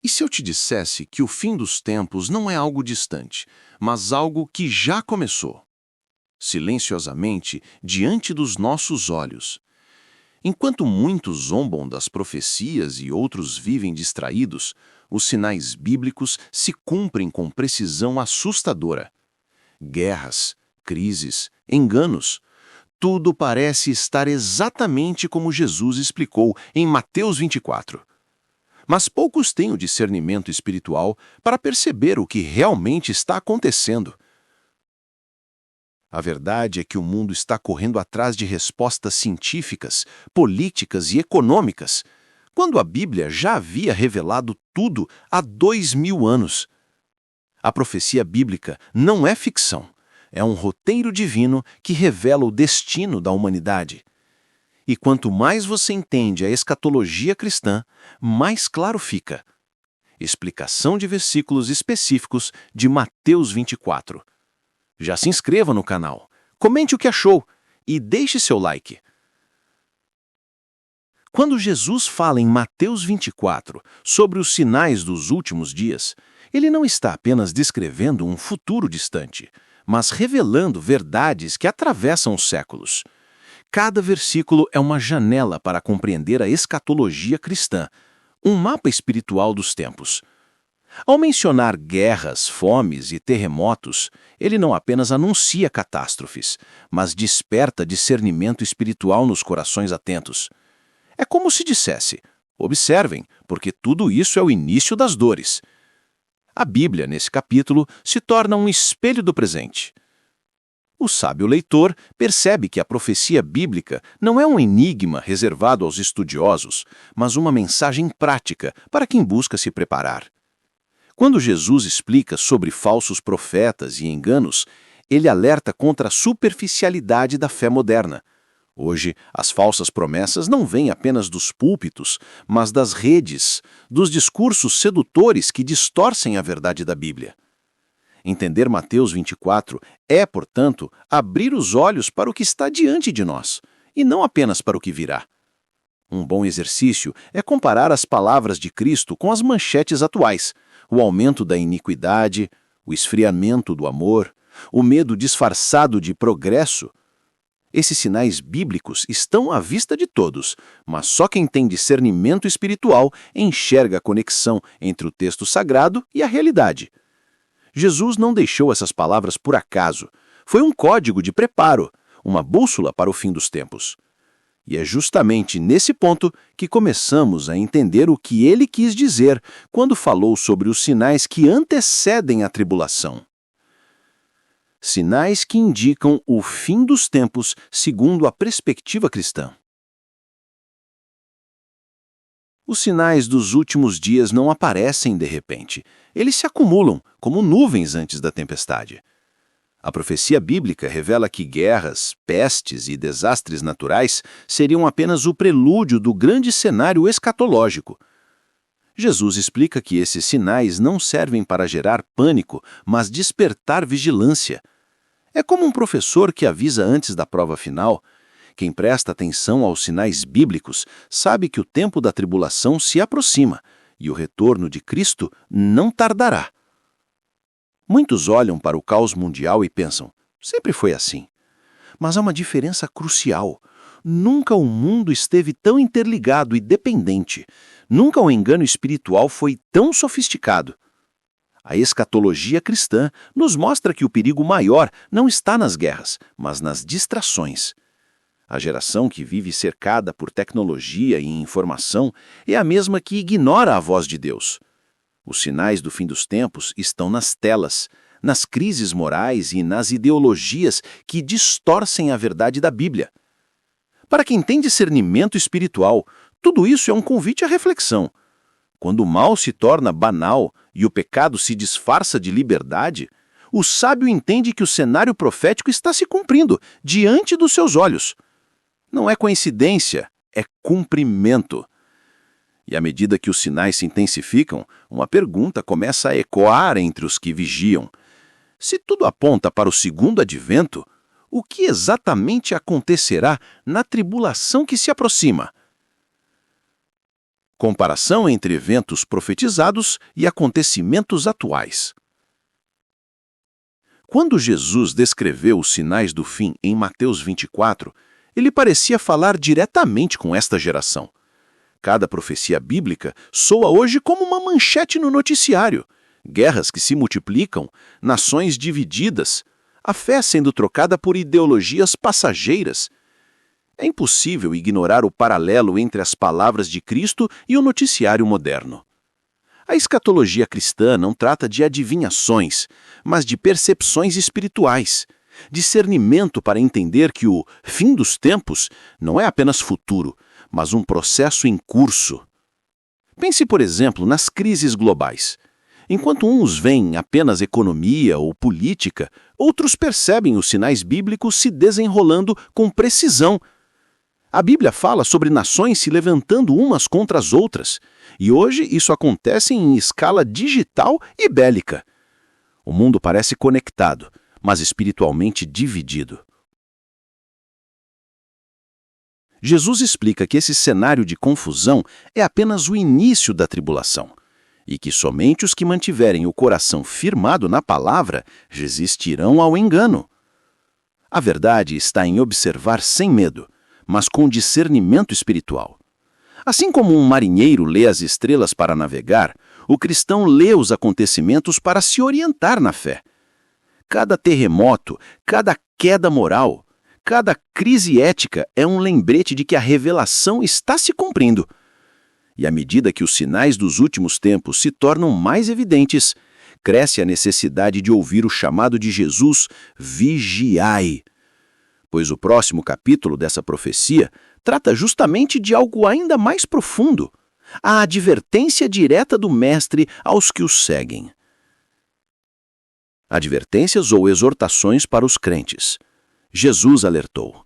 E se eu te dissesse que o fim dos tempos não é algo distante, mas algo que já começou, silenciosamente, diante dos nossos olhos? Enquanto muitos zombam das profecias e outros vivem distraídos, os sinais bíblicos se cumprem com precisão assustadora. Guerras, crises, enganos, tudo parece estar exatamente como Jesus explicou em Mateus 24. Mas poucos têm o discernimento espiritual para perceber o que realmente está acontecendo. A verdade é que o mundo está correndo atrás de respostas científicas, políticas e econômicas, quando a Bíblia já havia revelado tudo há 2000 anos. A profecia bíblica não é ficção, é um roteiro divino que revela o destino da humanidade. E quanto mais você entende a escatologia cristã, mais claro fica. Explicação de versículos específicos de Mateus 24. Já se inscreva no canal, comente o que achou e deixe seu like. Quando Jesus fala em Mateus 24 sobre os sinais dos últimos dias, ele não está apenas descrevendo um futuro distante, mas revelando verdades que atravessam os séculos. Cada versículo é uma janela para compreender a escatologia cristã, um mapa espiritual dos tempos. Ao mencionar guerras, fomes e terremotos, ele não apenas anuncia catástrofes, mas desperta discernimento espiritual nos corações atentos. É como se dissesse: observem, porque tudo isso é o início das dores. A Bíblia, nesse capítulo, se torna um espelho do presente. O sábio leitor percebe que a profecia bíblica não é um enigma reservado aos estudiosos, mas uma mensagem prática para quem busca se preparar. Quando Jesus explica sobre falsos profetas e enganos, ele alerta contra a superficialidade da fé moderna. Hoje, as falsas promessas não vêm apenas dos púlpitos, mas das redes, dos discursos sedutores que distorcem a verdade da Bíblia. Entender Mateus 24 é, portanto, abrir os olhos para o que está diante de nós, e não apenas para o que virá. Um bom exercício é comparar as palavras de Cristo com as manchetes atuais: o aumento da iniquidade, o esfriamento do amor, o medo disfarçado de progresso. Esses sinais bíblicos estão à vista de todos, mas só quem tem discernimento espiritual enxerga a conexão entre o texto sagrado e a realidade. Jesus não deixou essas palavras por acaso. Foi um código de preparo, uma bússola para o fim dos tempos. E é justamente nesse ponto que começamos a entender o que ele quis dizer quando falou sobre os sinais que antecedem a tribulação. Sinais que indicam o fim dos tempos segundo a perspectiva cristã. Os sinais dos últimos dias não aparecem de repente. Eles se acumulam, como nuvens antes da tempestade. A profecia bíblica revela que guerras, pestes e desastres naturais seriam apenas o prelúdio do grande cenário escatológico. Jesus explica que esses sinais não servem para gerar pânico, mas despertar vigilância. É como um professor que avisa antes da prova final. Quem presta atenção aos sinais bíblicos sabe que o tempo da tribulação se aproxima e o retorno de Cristo não tardará. Muitos olham para o caos mundial e pensam: sempre foi assim. Mas há uma diferença crucial. Nunca o mundo esteve tão interligado e dependente. Nunca o engano espiritual foi tão sofisticado. A escatologia cristã nos mostra que o perigo maior não está nas guerras, mas nas distrações. A geração que vive cercada por tecnologia e informação é a mesma que ignora a voz de Deus. Os sinais do fim dos tempos estão nas telas, nas crises morais e nas ideologias que distorcem a verdade da Bíblia. Para quem tem discernimento espiritual, tudo isso é um convite à reflexão. Quando o mal se torna banal e o pecado se disfarça de liberdade, o sábio entende que o cenário profético está se cumprindo diante dos seus olhos. Não é coincidência, é cumprimento. E à medida que os sinais se intensificam, uma pergunta começa a ecoar entre os que vigiam. Se tudo aponta para o segundo advento, o que exatamente acontecerá na tribulação que se aproxima? Comparação entre eventos profetizados e acontecimentos atuais. Quando Jesus descreveu os sinais do fim em Mateus 24, ele parecia falar diretamente com esta geração. Cada profecia bíblica soa hoje como uma manchete no noticiário. Guerras que se multiplicam, nações divididas, a fé sendo trocada por ideologias passageiras. É impossível ignorar o paralelo entre as palavras de Cristo e o noticiário moderno. A escatologia cristã não trata de adivinhações, mas de percepções espirituais, discernimento para entender que o fim dos tempos não é apenas futuro, mas um processo em curso. Pense, por exemplo, nas crises globais. Enquanto uns veem apenas economia ou política, outros percebem os sinais bíblicos se desenrolando com precisão. A Bíblia fala sobre nações se levantando umas contra as outras, e hoje isso acontece em escala digital e bélica. O mundo parece conectado, mas espiritualmente dividido. Jesus explica que esse cenário de confusão é apenas o início da tribulação, e que somente os que mantiverem o coração firmado na palavra resistirão ao engano. A verdade está em observar sem medo, mas com discernimento espiritual. Assim como um marinheiro lê as estrelas para navegar, o cristão lê os acontecimentos para se orientar na fé. Cada terremoto, cada queda moral, cada crise ética é um lembrete de que a revelação está se cumprindo. E à medida que os sinais dos últimos tempos se tornam mais evidentes, cresce a necessidade de ouvir o chamado de Jesus: vigiai. Pois o próximo capítulo dessa profecia trata justamente de algo ainda mais profundo, a advertência direta do Mestre aos que o seguem. Advertências ou exortações para os crentes. Jesus alertou: